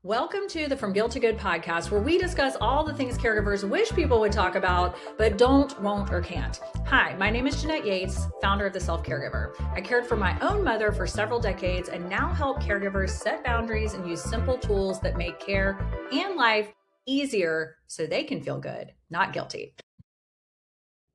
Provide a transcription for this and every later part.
Welcome to the From Guilt to Good podcast, where we discuss all the things caregivers wish people would talk about, but don't, won't, or can't. Hi, my name is Jeanette Yates, founder of The Self Caregiver. I cared for my own mother for several decades and now help caregivers set boundaries and use simple tools that make care and life easier so they can feel good, not guilty.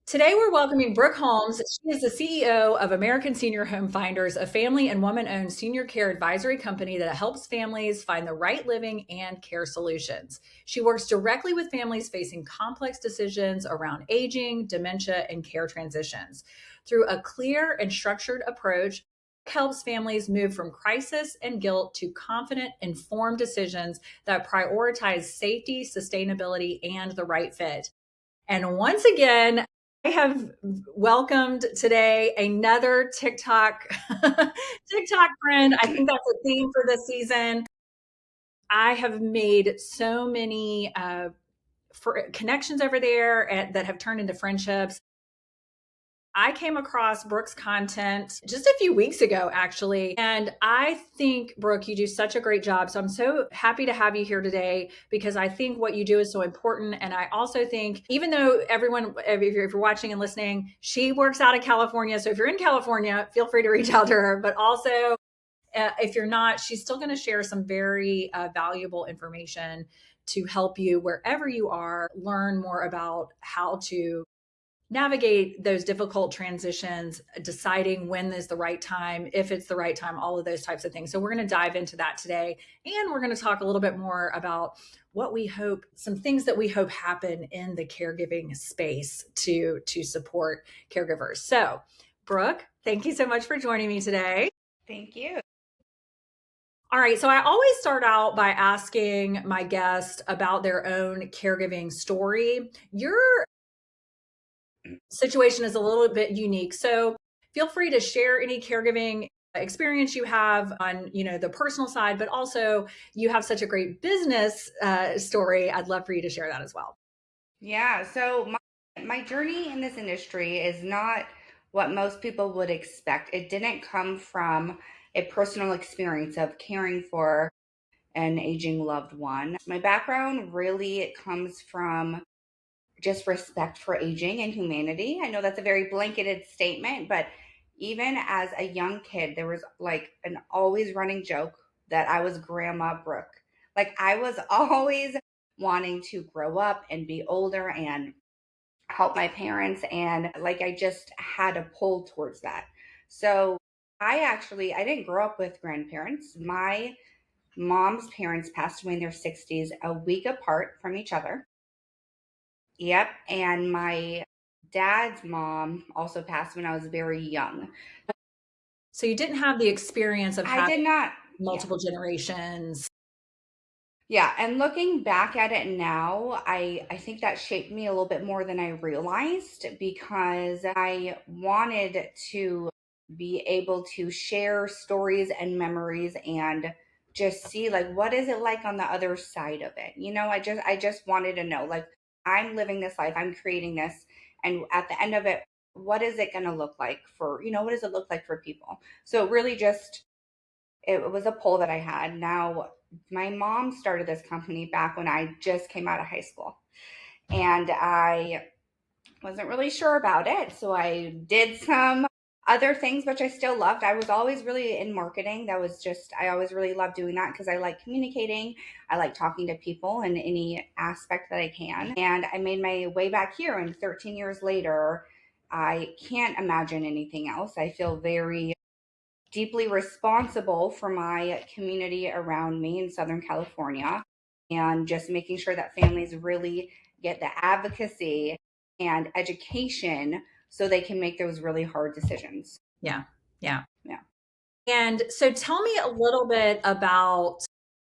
Today, we're welcoming Brooke Holmes. She is the CEO of American Senior Home Finders, a family and woman-owned senior care advisory company that helps families find the right living and care solutions. She works directly with families facing complex decisions around aging, dementia, and care transitions. Through a clear and structured approach, helps families move from crisis and guilt to confident, informed decisions that prioritize safety, sustainability, and the right fit. And once again, I have welcomed today another TikTok friend. I think that's a theme for this season. I have made so many connections over there that have turned into friendships. I came across Brooke's content just a few weeks ago, actually. And I think, Brooke, you do such a great job. So I'm so happy to have you here today because I think what you do is so important. And I also think, even though everyone, if you're watching and listening, she works out of California. So if you're in California, feel free to reach out to her. But also, if you're not, she's still going to share some very valuable information to help you wherever you are learn more about how to navigate those difficult transitions, deciding when is the right time, if it's the right time, all of those types of things. So we're going to dive into that today. And we're going to talk a little bit more about what we hope, some things that we hope happen in the caregiving space to support caregivers. So, Brooke, thank you so much for joining me today. Thank you. All right. So I always start out by asking my guest about their own caregiving story. Your situation is a little bit unique. So feel free to share any caregiving experience you have on, the personal side, but also you have such a great business story. I'd love for you to share that as well. Yeah, so my journey in this industry is not what most people would expect. It didn't come from a personal experience of caring for an aging loved one. My background really comes from just respect for aging and humanity. I know that's a very blanketed statement, but even as a young kid, there was like an always running joke that I was Grandma Brooke. Like I was always wanting to grow up and be older and help my parents. And like I just had a pull towards that. So I didn't grow up with grandparents. My mom's parents passed away in their 60s, a week apart from each other. Yep. And my dad's mom also passed when I was very young. So you didn't have the experience of I having did not, yeah. multiple generations. Yeah. And looking back at it now, I think that shaped me a little bit more than I realized because I wanted to be able to share stories and memories and just see like what is it like on the other side of it. I just wanted to know like I'm living this life, I'm creating this, and at the end of it, what is it going to look like for, what does it look like for people? So really just it was a poll that I had. Now, my mom started this company back when I just came out of high school, and I wasn't really sure about it. So I did some other things, which I still loved. I was always really in marketing. I always really loved doing that because I like communicating. I like talking to people in any aspect that I can. And I made my way back here, and 13 years later, I can't imagine anything else. I feel very deeply responsible for my community around me in Southern California and just making sure that families really get the advocacy and education so they can make those really hard decisions. Yeah. Yeah. Yeah. And so tell me a little bit about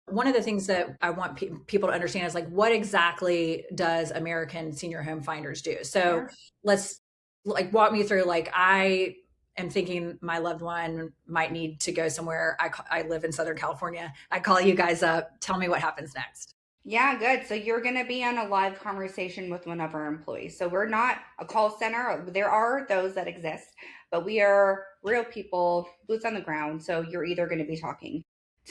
one of the things that I want people to understand is like, what exactly does American Senior Home Finders do? So Sure. let's like walk me through, like, I am thinking my loved one might need to go somewhere. I live in Southern California. I call you guys up. Tell me what happens next. Yeah, good. So you're going to be on a live conversation with one of our employees. So we're not a call center. There are those that exist, but we are real people, boots on the ground. So you're either going to be talking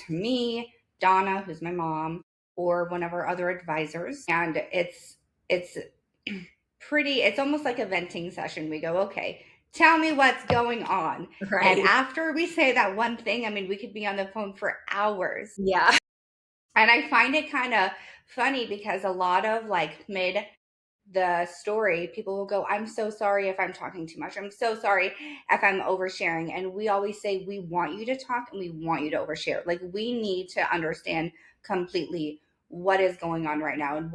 to me, Donna, who's my mom, or one of our other advisors. And it's pretty, it's almost like a venting session. We go, okay, tell me what's going on. And Right. after we say that one thing, I mean, we could be on the phone for hours. Yeah. And I find it kind of funny because a lot of like mid the story, people will go, I'm so sorry if I'm talking too much. I'm so sorry if I'm oversharing. And we always say, we want you to talk and we want you to overshare. Like, we need to understand completely what is going on right now and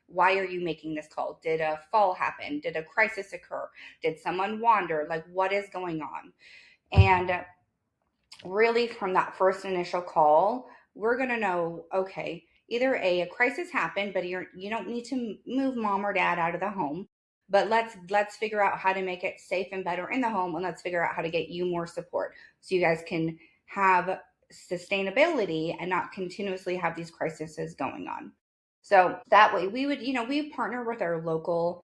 why are you making this call? Did a fall happen? Did a crisis occur? Did someone wander? Like, what is going on? And really, from that first initial call, we're going to know, okay, either a crisis happened, but you don't need to move mom or dad out of the home, but let's figure out how to make it safe and better in the home, and let's figure out how to get you more support so you guys can have sustainability and not continuously have these crises going on. So that way we would, we partner with our local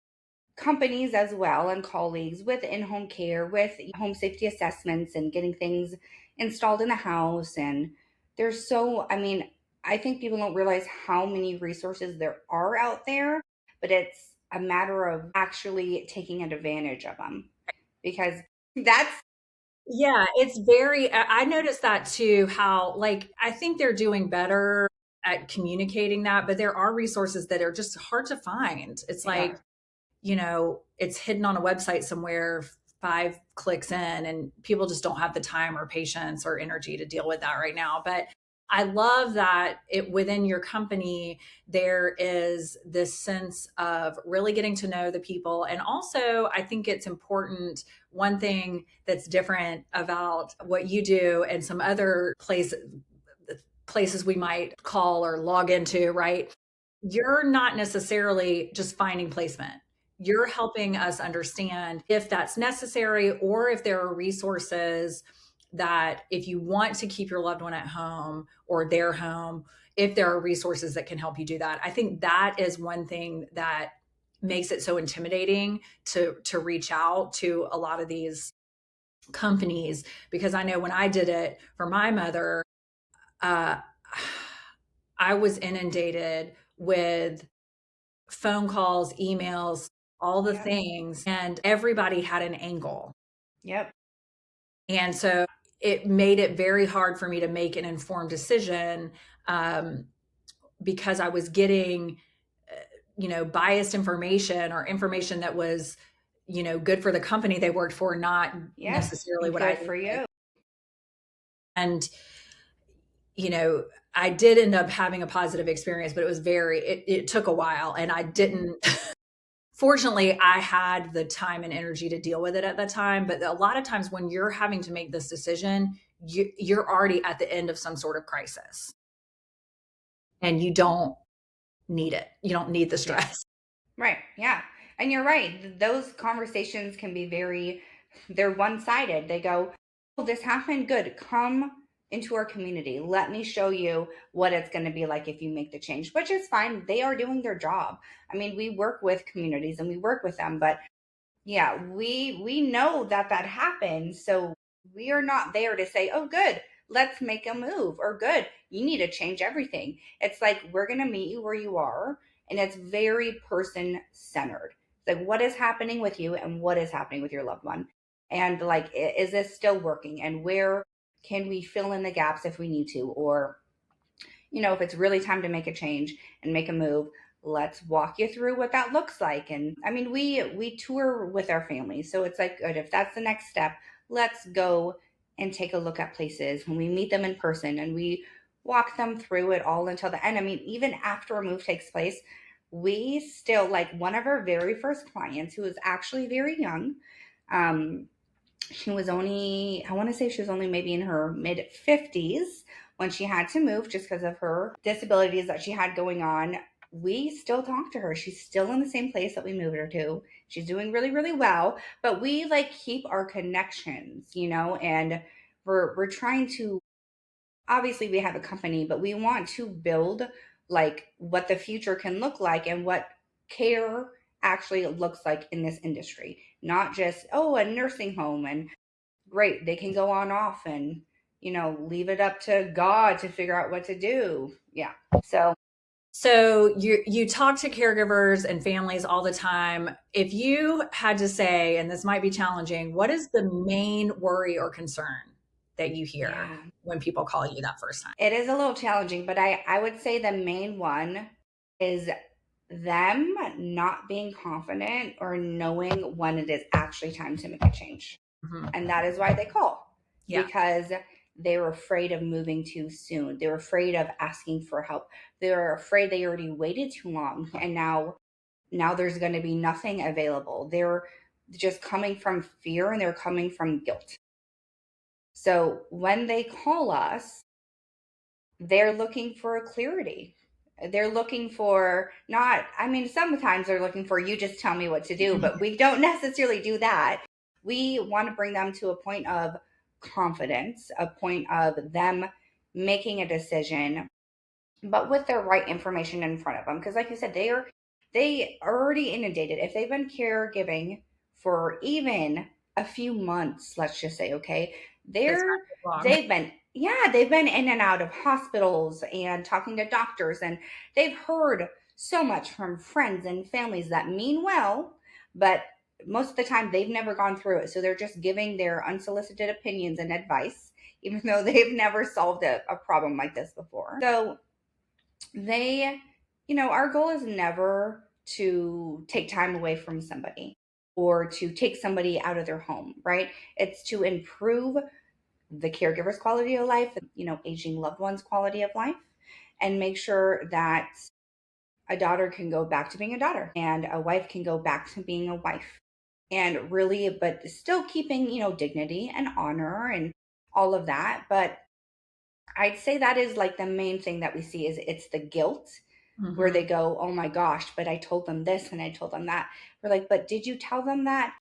companies as well and colleagues with in-home care, with home safety assessments and getting things installed in the house. And there's so, I mean, I think people don't realize how many resources there are out there, but it's a matter of actually taking advantage of them, because that's Yeah, it's very, I noticed that too, how like I think they're doing better at communicating that, but there are resources that are just hard to find. It's yeah, like, it's hidden on a website somewhere 5 clicks in, and people just don't have the time or patience or energy to deal with that right now. But I love that it within your company, there is this sense of really getting to know the people. And also, I think it's important. One thing that's different about what you do and some other places we might call or log into, right? You're not necessarily just finding placement. You're helping us understand if that's necessary or if there are resources that if you want to keep your loved one at home or their home, if there are resources that can help you do that. I think that is one thing that makes it so intimidating to reach out to a lot of these companies, because I know when I did it for my mother, uh, I was inundated with phone calls, emails, all the yep, things, and everybody had an angle. yep, And so it made it very hard for me to make an informed decision, um, because I was getting, biased information or information that was, good for the company they worked for, not yes, necessarily what I good needed. for you. And, you know, I did end up having a positive experience, but it took a while, and I didn't. Fortunately, I had the time and energy to deal with it at that time. But a lot of times when you're having to make this decision, you're already at the end of some sort of crisis, and you don't need it. You don't need the Yeah, stress. right, yeah. And you're right, those conversations can be they're one-sided. They go, oh, this happened, good, come into our community, let me show you what it's going to be like if you make the change, which is fine. They are doing their job. I mean, we work with communities and we work with them, but yeah, we know that that happens. So we are not there to say, oh, good, let's make a move, or good, you need to change everything. It's like, we're going to meet you where you are. And it's very person centered. Like, what is happening with you and what is happening with your loved one? And like, is this still working? And where can we fill in the gaps if we need to? Or, if it's really time to make a change and make a move, let's walk you through what that looks like. And I mean, we tour with our families, so it's like, good, if that's the next step, let's go and take a look at places when we meet them in person, and we walk them through it all until the end. I mean, even after a move takes place, we still, like, one of our very first clients, who was actually very young, um she was only, I want to say she was only maybe in her mid 50s when she had to move just because of her disabilities that she had going on. We still talk to her. She's still in the same place that we moved her to. She's doing really, really well, but we like keep our connections, and we're trying to, obviously we have a company, but we want to build like what the future can look like and what care actually looks like in this industry. Not just, oh, a nursing home and great, they can go on off and leave it up to God to figure out what to do. Yeah. So you talk to caregivers and families all the time. If you had to say, and this might be challenging, what is the main worry or concern that you hear Yeah. when people call you that first time? It is a little challenging, but I would say the main one is them not being confident or knowing when it is actually time to make a change. Mhm. And that is why they call, Yeah. because they were afraid of moving too soon. They were afraid of asking for help. They were afraid they already waited too long, and now there's going to be nothing available. They're just coming from fear, and they're coming from guilt. So when they call us, they're looking for clarity. They're looking for not, I mean, sometimes they're looking for, you just tell me what to do, but we don't necessarily do that. We want to bring them to a point of confidence, a point of them making a decision, but with the right information in front of them. Because, like you said, they are already inundated. If they've been caregiving for even a few months, let's just say, okay, That's they're not wrong. they've been in and out of hospitals and talking to doctors, and they've heard so much from friends and families that mean well, but most of the time they've never gone through it. So they're just giving their unsolicited opinions and advice, even though they've never solved a problem like this before. So they, our goal is never to take time away from somebody or to take somebody out of their home, right? It's to improve the caregiver's quality of life, aging loved ones' quality of life, and make sure that a daughter can go back to being a daughter and a wife can go back to being a wife. And really, but still keeping, dignity and honor and all of that. But I'd say that is like the main thing that we see is it's the guilt where Mhm. they go, "Oh my gosh, but I told them this and I told them that." We're like, "But did you tell them that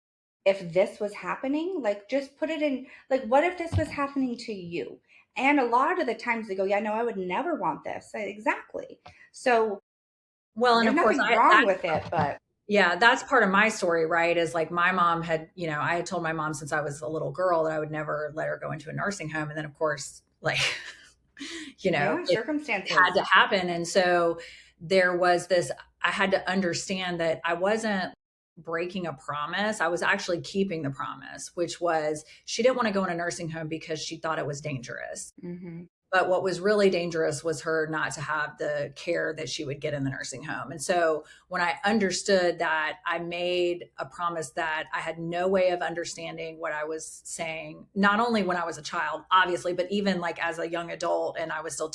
if this was happening? Like just put it in, like what if this was happening to you?" And a lot of the times they go, "Yeah, no, I would never want this." Exactly. So Well, and there's of course, nothing wrong with it, but yeah, that's part of my story, right? Is like my mom had, I had told my mom since I was a little girl that I would never let her go into a nursing home. And then, of course, like, yeah, it had circumstances. to happen. And so there was this, I had to understand that I wasn't breaking a promise. I was actually keeping the promise, which was she didn't want to go in a nursing home because she thought it was dangerous. Hmm. But what was really dangerous was her not to have the care that she would get in the nursing home. And so when I understood that, I made a promise that I had no way of understanding what I was saying, not only when I was a child, obviously, but even like as a young adult and I was still,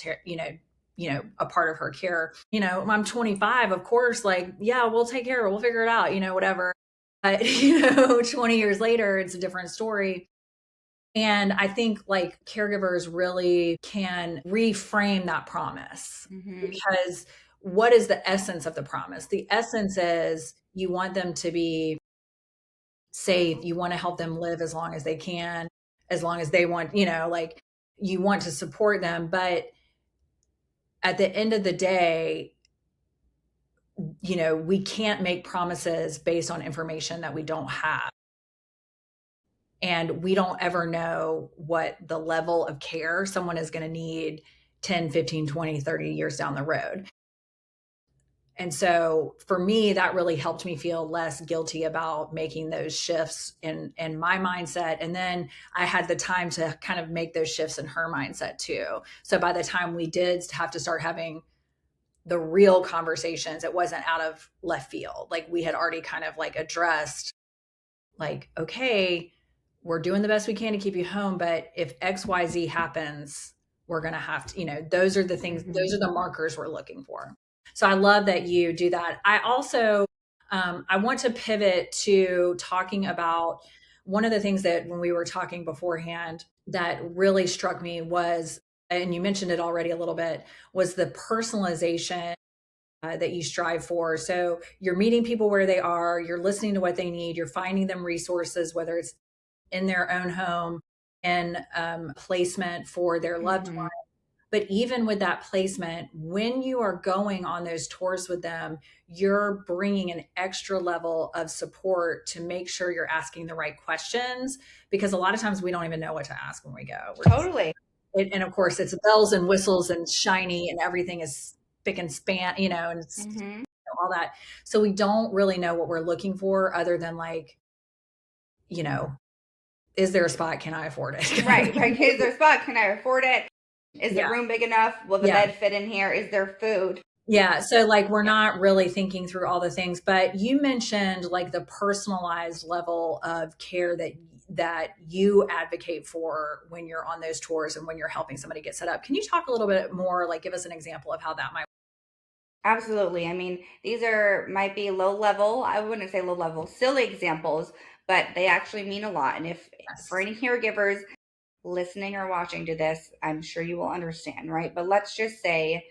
a part of her care. I'm 25, of course, like, yeah, we'll take care of it. We'll figure it out, whatever. But, 20 years later, it's a different story. And I think like caregivers really can reframe that promise Hmm. because what is the essence of the promise? The essence is you want them to be safe. You want to help them live as long as they can, as long as they want, like you want to support them. But at the end of the day, we can't make promises based on information that we don't have. And we don't ever know what the level of care someone is going to need 10, 15, 20, 30 years down the road. And so for me, that really helped me feel less guilty about making those shifts in my mindset. And then I had the time to kind of make those shifts in her mindset too. So by the time we did have to start having the real conversations, it wasn't out of left field. Like we had already kind of like addressed like, okay, we're doing the best we can to keep you home, but if XYZ happens, we're going to have to, those are the things, Hmm. those are the markers we're looking for. So I love that you do that. I also, I want to pivot to talking about one of the things that when we were talking beforehand that really struck me was, and you mentioned it already a little bit, was the personalization that you strive for. So you're meeting people where they are, you're listening to what they need, you're finding them resources, whether it's in their own home and placement for their loved one. Hmm. But even with that placement, when you are going on those tours with them, you're bringing an extra level of support to make sure you're asking the right questions because a lot of times we don't even know what to ask when we go. We're just Totally. and of course it's bells and whistles and shiny and everything is spick and span, and it's Hmm. all that. So we don't really know what we're looking for other than like, you know, is there a spot? Can I afford it? Kind of Right, thing. right. Is there a spot? Can I afford it? Is the Yeah. room big enough? Will the Yeah. bed fit in here? Is there food? Yeah. So like we're Yeah. not really thinking through all the things, but you mentioned like the personalized level of care that you advocate for when you're on those tours and when you're helping somebody get set up. Can you talk a little bit more, like give us an example of how that might Absolutely. I mean, these are might be low level. I wouldn't say low level, silly examples, but they actually mean a lot. And if for Yes. any caregivers listening or watching to this, I'm sure you will understand, right? But let's just say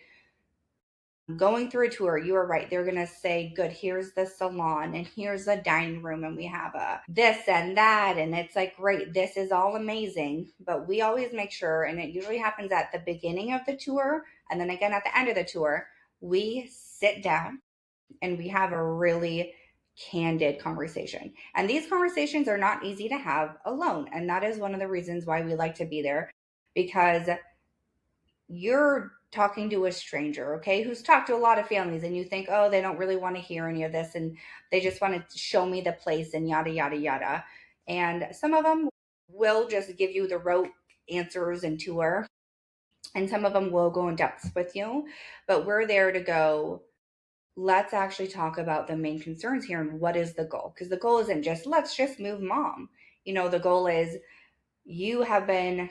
going through a tour, you are right. They're going to say, good, here's the salon and here's the dining room and we have a this and that. And it's like, great, this is all amazing. But we always make sure, and it usually happens at the beginning of the tour and then again at the end of the tour, we sit down and we have a really candid conversation. And these conversations are not easy to have alone. And that is one of the reasons why we like to be there, because you're talking to a stranger, okay, who's talked to a lot of families, and you think, oh, they don't really want to hear any of this, and they just want to show me the place and yada, yada, yada. And some of them will just give you the rote answers and tour, and some of them will go in depth with you. But we're there to go, let's actually talk about the main concerns here and what is the goal. Because the goal isn't just, let's just move mom. The goal is you have been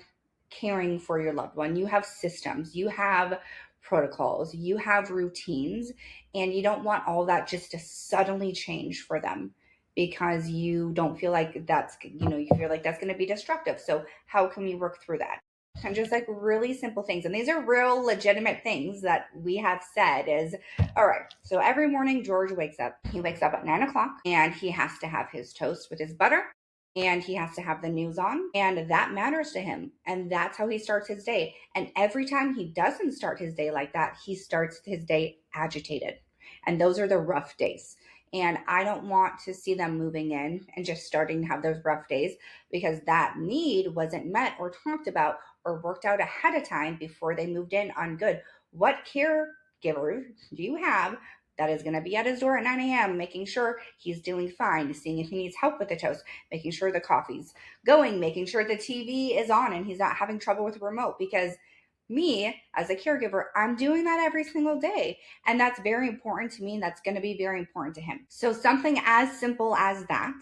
caring for your loved one. You have systems, you have protocols, you have routines, and you don't want all that just to suddenly change for them because you don't feel like you feel like that's going to be destructive. So, how can we work through that? And just like really simple things. And these are real legitimate things that we have said is, all right, so every morning George wakes up. He wakes up at 9 o'clock and he has to have his toast with his butter and he has to have the news on, and that matters to him, and that's how he starts his day. And every time he doesn't start his day like that, he starts his day agitated, and those are the rough days. And I don't want to see them moving in and just starting to have those rough days, because that need wasn't met or talked about or worked out ahead of time before they moved in on good. What caregiver do you have that is going to be at his door at 9 a.m., making sure he's doing fine, seeing if he needs help with the toast, making sure the coffee's going, making sure the TV is on and he's not having trouble with the remote? Because me, as a caregiver, I'm doing that every single day. And that's very important to me. And that's going to be very important to him. So, something as simple as that,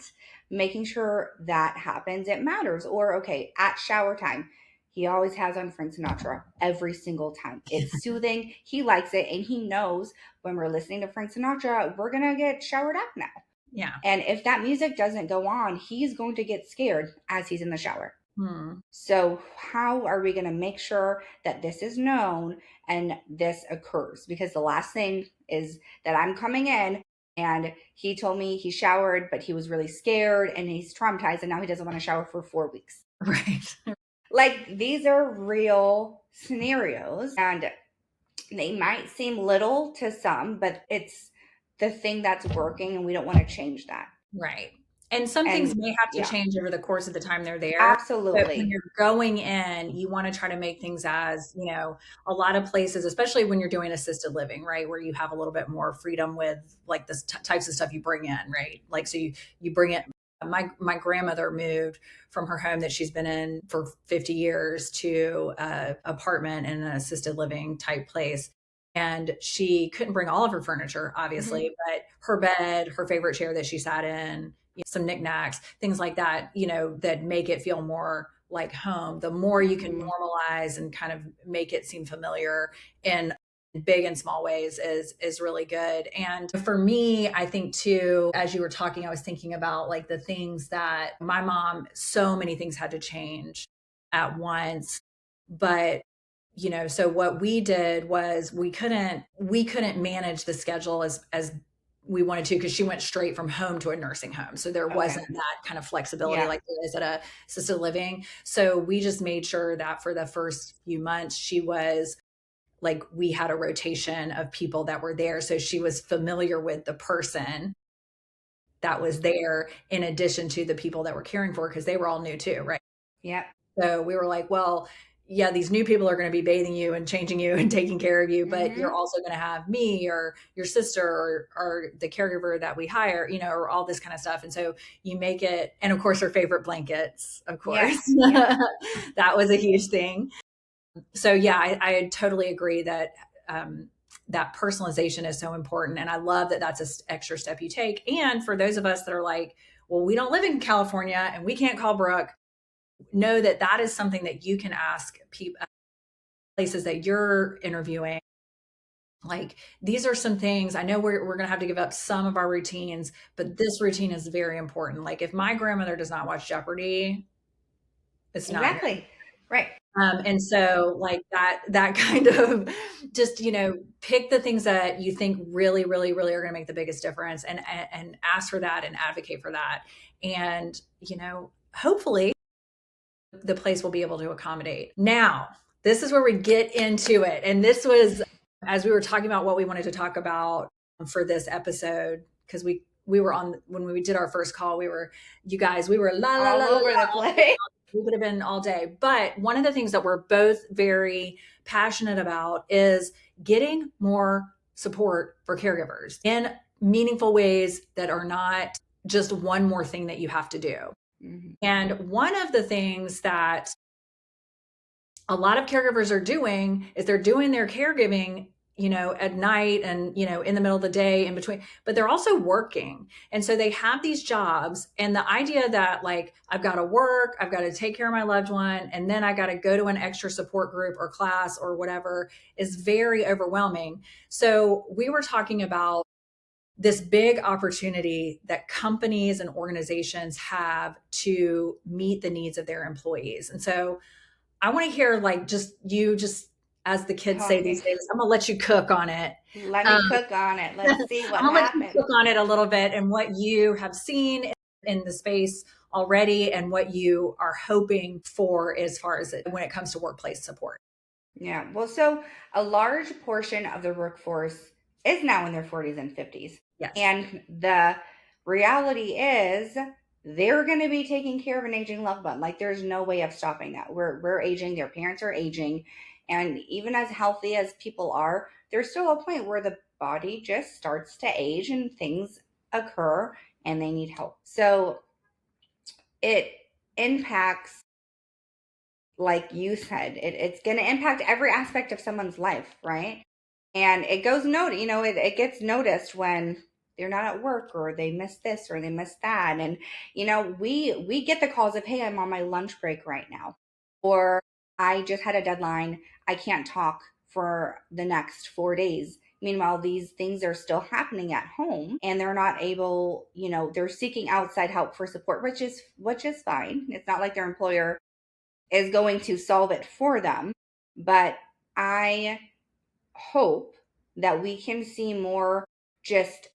making sure that happens, it matters. Or, okay, at shower time, he always has on Frank Sinatra every single time. It's soothing. He likes it. And he knows when we're listening to Frank Sinatra, we're going to get showered up now. Yeah. And if that music doesn't go on, he's going to get scared as he's in the shower. Hmm. So, how are we going to make sure that this is known and this occurs? Because the last thing is that I'm coming in and he told me he showered, but he was really scared and he's traumatized and now he doesn't want to shower for 4 weeks. Right. Like, these are real scenarios and they might seem little to some, but it's the thing that's working and we don't want to change that. Right. And some things And may have to yeah, change over the course of the time they're there. But when absolutely. you're going in, you want to try to make things as, a lot of places, especially when you're doing assisted living, right, where you have a little bit more freedom with like the types of stuff you bring in, right? Like, so you bring it. My grandmother moved from her home that she's been in for 50 years to a apartment in an assisted living type place. And she couldn't bring all of her furniture, Hmm. obviously, but her bed, her favorite chair that she sat in, some knickknacks, things like that, that make it feel more like home. The more you can Hmm. normalize and kind of make it seem familiar in big and small ways is really good. And for me, I think too, as you were talking, I was thinking about like the things that my mom, so many things had to change at once. But so what we did was we couldn't manage the schedule as we wanted to, because she went straight from home to a nursing home. So there Okay. wasn't that kind of flexibility Yeah. like there is at a assisted living. So we just made sure that for the first few months, she was like, we had a rotation of people that were there. So she was familiar with the person that was there in addition to the people that were caring for her, because they were all new too, right? Yep. So we were like, well, yeah, these new people are going to be bathing you and changing you and taking care of you, but you're also going to have me or your sister or the caregiver that we hire, or all this kind of stuff. And so you make it, and of course, her favorite blankets, of course, that was a huge thing. So yeah, I totally agree that that personalization is so important. And I love that that's an extra step you take. And for those of us that are like, well, we don't live in California and we can't call Brooke, know that that is something that you can ask people, places that you're interviewing. Like, these are some things I know we're going to have to give up some of our routines, but this routine is very important. Like, if my grandmother does not watch Jeopardy, it's not exactly right. And so like that kind of just, pick the things that you think really, really, really are going to make the biggest difference and ask for that and advocate for that. And, hopefully the place will be able to accommodate. Now, this is where we get into it. And this was, as we were talking about what we wanted to talk about for this episode, because we were on, when we did our first call, we were all over the place. We would have been all day. But one of the things that we're both very passionate about is getting more support for caregivers in meaningful ways that are not just one more thing that you have to do. Mm-hmm. And one of the things that a lot of caregivers are doing is they're doing their caregiving at night and, in the middle of the day in between, but they're also working. And so they have these jobs, and the idea that like, I've got to work, I've got to take care of my loved one, and then I got to go to an extra support group or class or whatever is very overwhelming. So we were talking about this big opportunity that companies and organizations have to meet the needs of their employees. And so I want to hear like just as the kids say these days, I'm gonna let you cook on it. Let me cook on it. Let's see what I'll happens. let you cook on it a little bit and what you have seen in the space already and what you are hoping for as far as when it comes to workplace support. Yeah. Well, so a large portion of the workforce is now in their 40s and 50s. Yes. And the reality is they're going to be taking care of an aging loved one. Like, there's no way of stopping that. We're aging, their parents are aging. And even as healthy as people are, there's still a point where the body just starts to age and things occur and they need help. So it impacts, like you said, it's going to impact every aspect of someone's life, right? And it goes it gets noticed when they're not at work or they miss this or they miss that. And, we get the calls of, hey, I'm on my lunch break right now. Or I just had a deadline. I can't talk for the next 4 days. Meanwhile, these things are still happening at home and they're not able, they're seeking outside help for support, which is fine. It's not like their employer is going to solve it for them. But I hope that we can see more just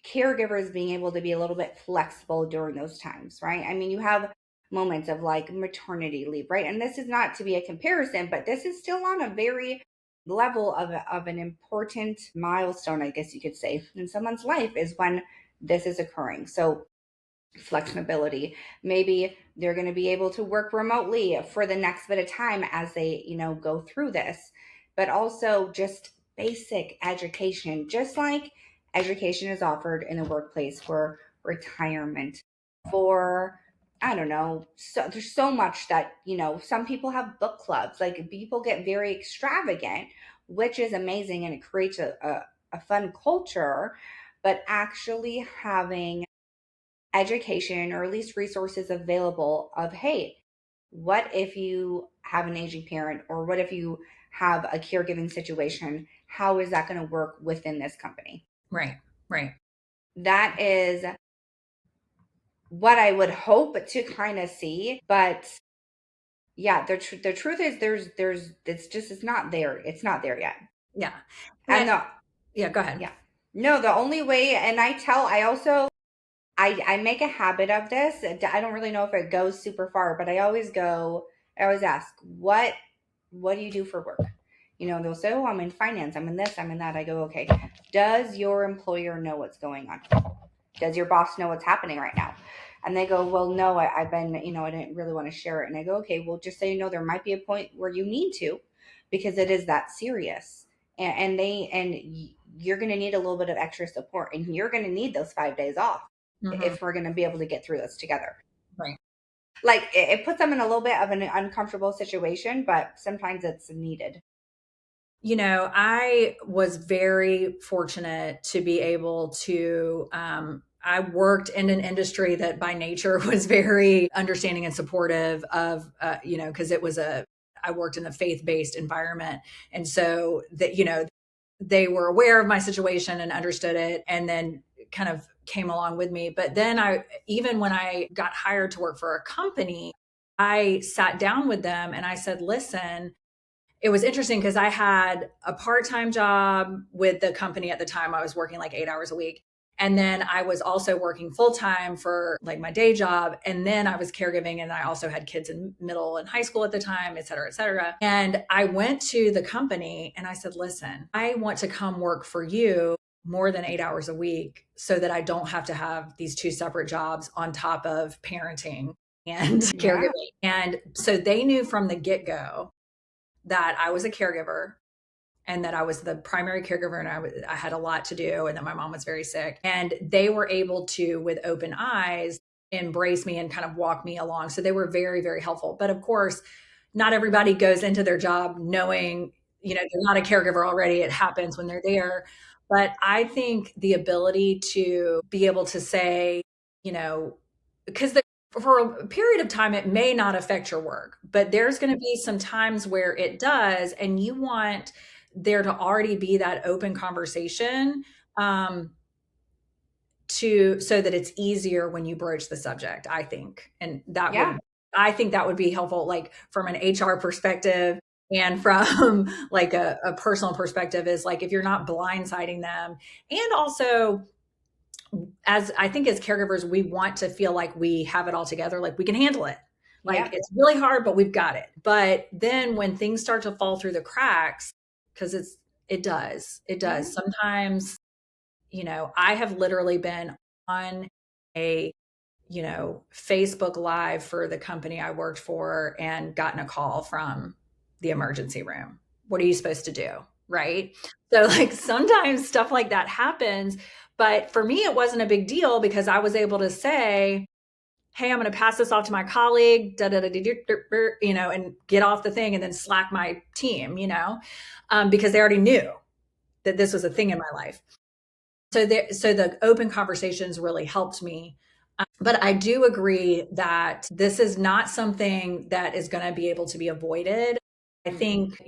caregivers being able to be a little bit flexible during those times, right? I mean, you have moments of like maternity leave, right? And this is not to be a comparison, but this is still on a very level of an important milestone, I guess you could say, in someone's life is when this is occurring. So flexibility, maybe they're going to be able to work remotely for the next bit of time as they, go through this, but also just basic education, just like education is offered in the workplace for retirement, for, I don't know, so there's so much that, some people have book clubs, like people get very extravagant, which is amazing and it creates a fun culture, but actually having education or at least resources available of, hey, what if you have an aging parent or what if you have a caregiving situation? How is that going to work within this company? Right. That is what I would hope to kind of see. But yeah, the truth is it's not there. It's not there yet. Yeah. And yeah, go ahead. Yeah. No, the only way, and I make a habit of this. I don't really know if it goes super far, but I always ask, what do you do for work? They'll say, oh, I'm in finance. I'm in this, I'm in that. I go, okay. Does your employer know what's going on? Does your boss know what's happening right now? And they go, well, no, I've been, I didn't really want to share it. And I go, okay, well, just so you know, there might be a point where you need to, because it is that serious. And you're going to need a little bit of extra support, and you're going to need those 5 days off Mm-hmm. if we're going to be able to get through this together. Right. Like it puts them in a little bit of an uncomfortable situation, but sometimes it's needed. I was very fortunate to be able to, I worked in an industry that by nature was very understanding and supportive of, because I worked in a faith based environment. And so that, they were aware of my situation and understood it and then kind of came along with me. But then even when I got hired to work for a company, I sat down with them and I said, listen, it was interesting because I had a part-time job with the company at the time. I was working like 8 hours a week. And then I was also working full-time for like my day job. And then I was caregiving, and I also had kids in middle and high school at the time, et cetera, et cetera. And I went to the company and I said, listen, I want to come work for you more than 8 hours a week so that I don't have to have these two separate jobs on top of parenting and Yeah. caregiving. And so they knew from the get-go that I was a caregiver and that I was the primary caregiver, and I had a lot to do, and that my mom was very sick. And they were able to, with open eyes, embrace me and kind of walk me along. So they were very, very helpful. But of course, not everybody goes into their job knowing, they're not a caregiver already. It happens when they're there. But I think the ability to be able to say, because for a period of time, it may not affect your work, but there's going to be some times where it does. And you want there to already be that open conversation so that it's easier when you broach the subject, I think. And Yeah. I think that would be helpful, like from an HR perspective and from like a personal perspective, is like if you're not blindsiding them. And also, as I think as caregivers, we want to feel like we have it all together, like we can handle it. Like Yeah. it's really hard, but we've got it. But then when things start to fall through the cracks, because it Yeah. does. Sometimes, I have literally been on a, Facebook Live for the company I worked for and gotten a call from the emergency room. What are you supposed to do? Right. So, like, sometimes stuff like that happens. But for me, it wasn't a big deal because I was able to say, hey, I'm going to pass this off to my colleague, and get off the thing and then slack my team, because they already knew that this was a thing in my life. So the open conversations really helped me. But I do agree that this is not something that is going to be able to be avoided. I think,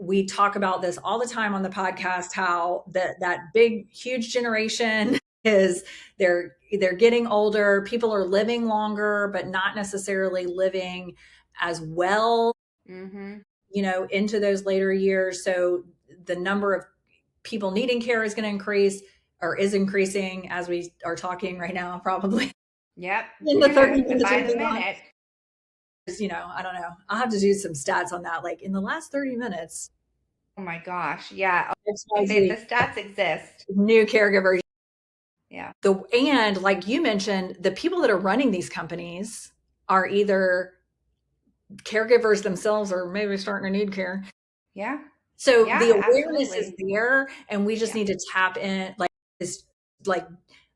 we talk about this all the time on the podcast, how that big, huge generation is they're getting older. People are living longer, but not necessarily living as well, Mm-hmm. into those later years. So the number of people needing care is going to increase, or is increasing as we are talking right now, probably Yep. in the 30 minutes By we've the been on. minute. I don't know. I'll have to do some stats on that. Like in the last 30 minutes, Oh my gosh. Yeah. The XYZ stats exist. new caregivers. Yeah. And like you mentioned, the people that are running these companies are either caregivers themselves or maybe starting to need care. Yeah. So the Yeah, awareness is absolutely. there, and we just Yeah. need to tap in, like this,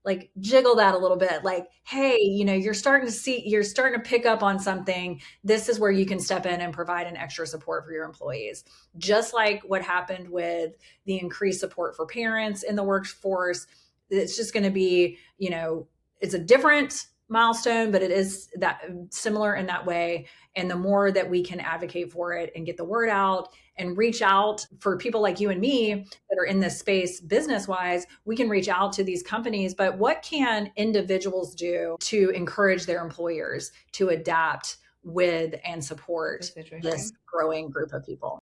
like jiggle that a little bit. Like, hey, you're starting to pick up on something. This is where you can step in and provide an extra support for your employees. Just like what happened with the increased support for parents in the workforce. It's just going to be, it's a different milestone, but it is that similar in that way. And the more that we can advocate for it and get the word out and reach out for people like you and me that are in this space business wise, we can reach out to these companies. But what can individuals do to encourage their employers to adapt with and support this growing group of people?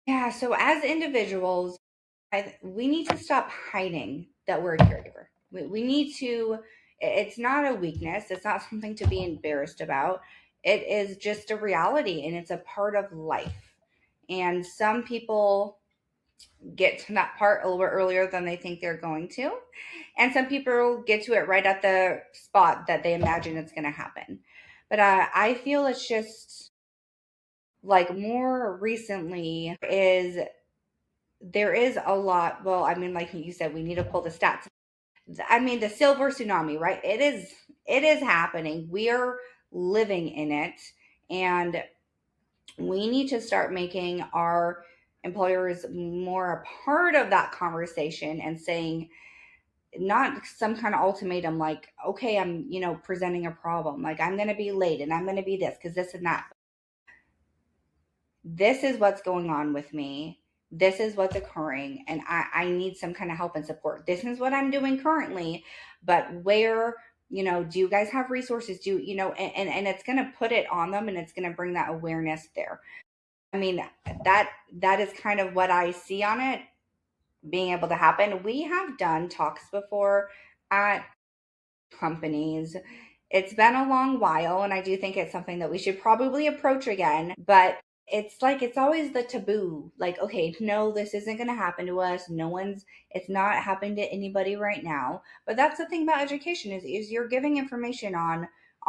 Yeah. So as individuals, we need to stop hiding that we're a caregiver. We need to, it's not a weakness. It's not something to be embarrassed about. It is just a reality, and it's a part of life. And some people get to that part a little bit earlier than they think they're going to. And some people get to it right at the spot that they imagine it's going to happen. But I feel it's just like more recently is there is a lot. Well, I mean, like you said, we need to pull the stats. I mean, the silver tsunami, right? It is happening. We are living in it. And we need to start making our employers more a part of that conversation and saying, not some kind of ultimatum like, okay, I'm, presenting a problem. Like, I'm going to be late and I'm going to be this because this and that. This is what's going on with me. This is what's occurring. And I need some kind of help and support. This is what I'm doing currently. But where, do you guys have resources? And it's going to put it on them and it's going to bring that awareness there. I mean, that is kind of what I see on it being able to happen. We have done talks before at companies. It's been a long while, and I do think it's something that we should probably approach again. But it's like it's always the taboo. Like, okay, no, this isn't going to happen to us. It's not happening to anybody right now. But that's the thing about education is you're giving information on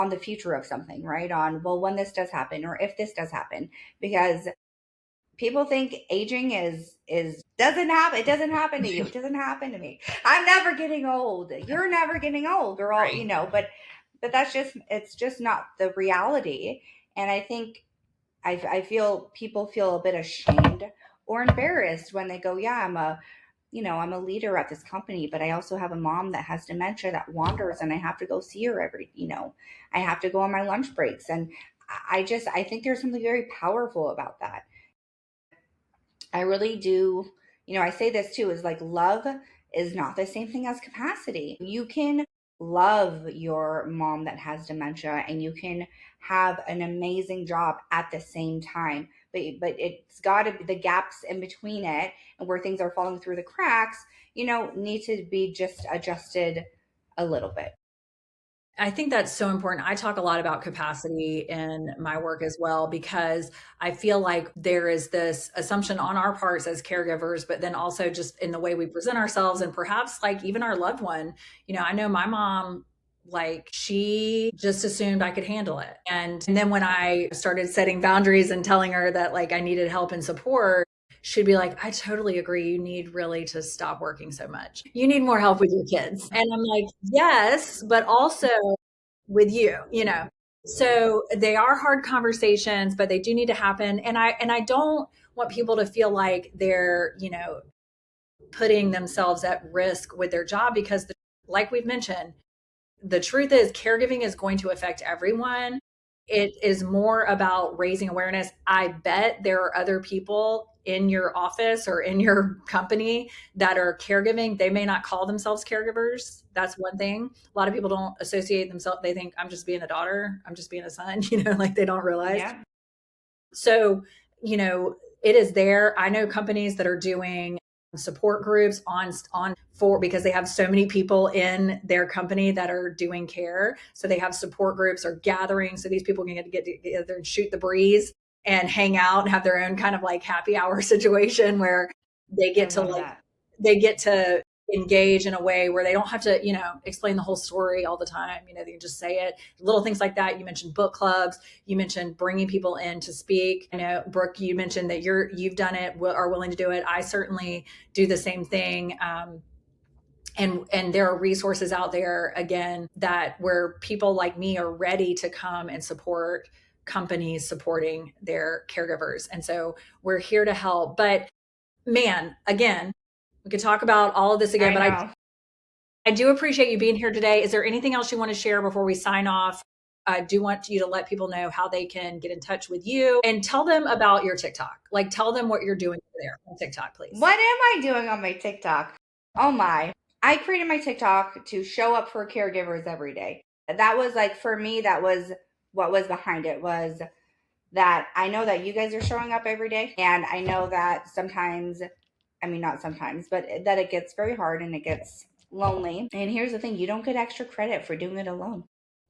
the future of something, right? On, well, when this does happen or if this does happen, because people think aging is doesn't happen. It doesn't happen to you. It doesn't happen to me. I'm never getting old. You're never getting old. We're all, Right. But it's just not the reality. And I think I feel people feel a bit ashamed or embarrassed when they go, yeah, I'm a leader at this company, but I also have a mom that has dementia that wanders and I have to go see her I have to go on my lunch breaks. And I think there's something very powerful about that. I really do. I say this too is like love is not the same thing as capacity. You can love your mom that has dementia and you can have an amazing job at the same time. But it's got to be the gaps in between it and where things are falling through the cracks, need to be just adjusted a little bit. I think that's so important. I talk a lot about capacity in my work as well because I feel like there is this assumption on our parts as caregivers, but then also just in the way we present ourselves and perhaps like even our loved one. I know my mom, like she just assumed I could handle it. And then when I started setting boundaries and telling her that like I needed help and support, she'd be like, I totally agree. You need really to stop working so much. You need more help with your kids. And I'm like, yes, but also with you. So they are hard conversations, but they do need to happen. And I don't want people to feel like they're, putting themselves at risk with their job because like we've mentioned, the truth is caregiving is going to affect everyone. It is more about raising awareness. I bet there are other people in your office or in your company that are caregiving. They may not call themselves caregivers. That's one thing. A lot of people don't associate themselves. They think I'm just being a daughter. I'm just being a son, like they don't realize. Yeah. So, it is there. I know companies that are doing support groups on for because they have so many people in their company that are doing care. So they have support groups or gatherings so these people can get together and shoot the breeze and hang out and have their own kind of like happy hour situation where they I get to love like that. they get to engage in a way where they don't have to, explain the whole story all the time. They can just say it. Little things like that. You mentioned book clubs. You mentioned bringing people in to speak. I know, Brooke, you mentioned that you've done it, are willing to do it. I certainly do the same thing. And there are resources out there again that where people like me are ready to come and support companies supporting their caregivers. And so we're here to help. But man, again, we could talk about all of this again, I but know. I do appreciate you being here today. Is there anything else you want to share before we sign off? I do want you to let people know how they can get in touch with you and tell them about your TikTok. Like tell them what you're doing there on TikTok, please. What am I doing on my TikTok? Oh my. I created my TikTok to show up for caregivers every day. That was like, for me, that was what was behind it, was that I know that you guys are showing up every day. And I know that sometimes, I mean, not sometimes, but that it gets very hard and it gets lonely. And here's the thing, you don't get extra credit for doing it alone.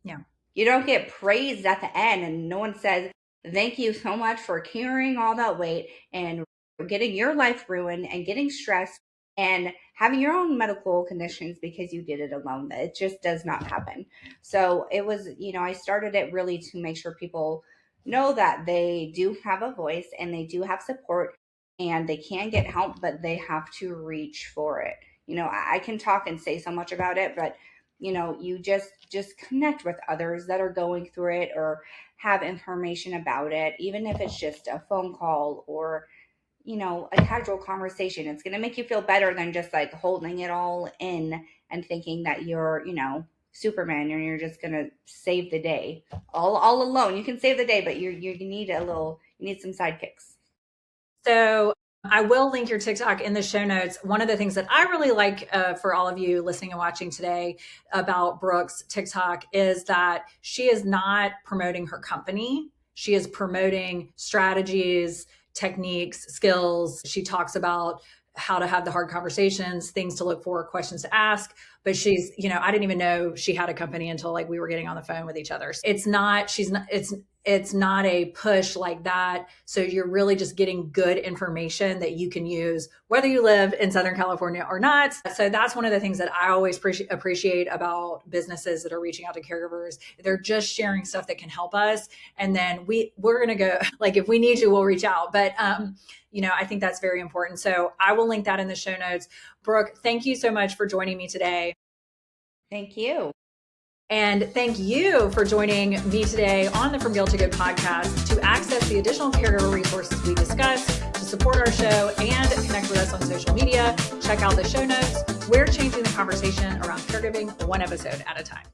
Yeah. You don't get praised at the end, and no one says, thank you so much for carrying all that weight and getting your life ruined and getting stressed and having your own medical conditions because you did it alone. It just does not happen. So it was, I started it really to make sure people know that they do have a voice and they do have support and they can get help, but they have to reach for it. I can talk and say so much about it, but you just connect with others that are going through it or have information about it, even if it's just a phone call or a casual conversation. It's going to make you feel better than just like holding it all in and thinking that you're, Superman and you're just going to save the day all alone. You can save the day, but you need you need some sidekicks. So I will link your TikTok in the show notes. One of the things that I really like for all of you listening and watching today about Brooke's TikTok is that she is not promoting her company. She is promoting strategies, techniques, skills. She talks about how to have the hard conversations, things to look for, questions to ask. But she's, I didn't even know she had a company until like we were getting on the phone with each other. It's not a push like that. So you're really just getting good information that you can use, whether you live in Southern California or not. So that's one of the things that I always appreciate about businesses that are reaching out to caregivers. They're just sharing stuff that can help us. And then we're going to go, like, if we need you, we'll reach out. But, I think that's very important. So I will link that in the show notes. Brooke, thank you so much for joining me today. Thank you. And thank you for joining me today on the From Guilt to Good podcast. To access the additional caregiver resources we discussed, to support our show, and connect with us on social media, check out the show notes. We're changing the conversation around caregiving one episode at a time.